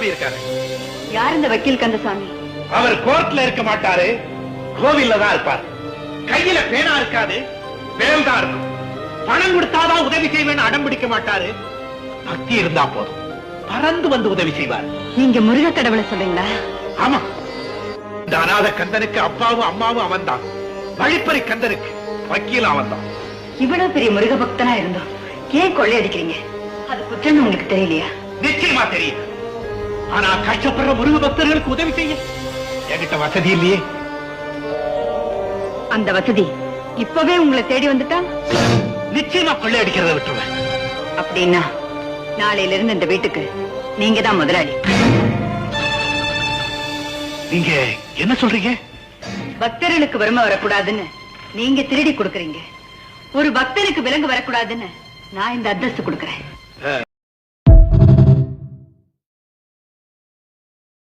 கந்தசாமி இருக்காரு. யார் இந்த வக்கீல் கந்தசாமி? அவர் கோர்ட்ல இருக்க மாட்டாரு, கோவில்ல தான் இருப்பார். கையில பேனா இருக்காது, வேல் தான் இருக்கும். பணம் கொடுத்தாதான் உதவி செய்வேன்னு அடம் பிடிக்க மாட்டாரு. பக்தி இருந்தா போதும், பறந்து வந்து உதவி செய்வார். நீங்க முருக கடவுளை சொல்றீங்களா? ஆமா, இந்த அநாத கந்தனுக்கு அப்பாவும் அம்மாவும் அவன் தான். வழிப்பறி கந்தனுக்கு வக்கீல் அவன் தான். இவ்வளவு பெரிய முருக பக்தனா இருந்தோம் ஏன் கொள்ளையடிக்கிறீங்க? அது குற்றம்னு உங்களுக்கு தெரியலையா? நிச்சயமா தெரியும். ஆனா கஷ்டப்படுற முருக பக்தர்களுக்கு உதவி செய்ய என்கிட்ட வசதி இல்லையே. அந்த வசதி இப்பவே உங்களை தேடி வந்துட்டா நிச்சயமா கொள்ளையடிக்கிறத விட்டுருவேன். அப்படின்னா நாளையில இருந்து இந்த வீட்டுக்கு நீங்க தான் முதலாளி. நீங்க என்ன சொல்றீங்க? பக்தர்களுக்கு வறுமை வரக்கூடாதுன்னு நீங்க திருடி கொடுக்கறீங்க. ஒரு பக்தனுக்கு விலங்கு வரக்கூடாதுன்னு நான் இந்த அந்தஸ்து கொடுக்கறேன்.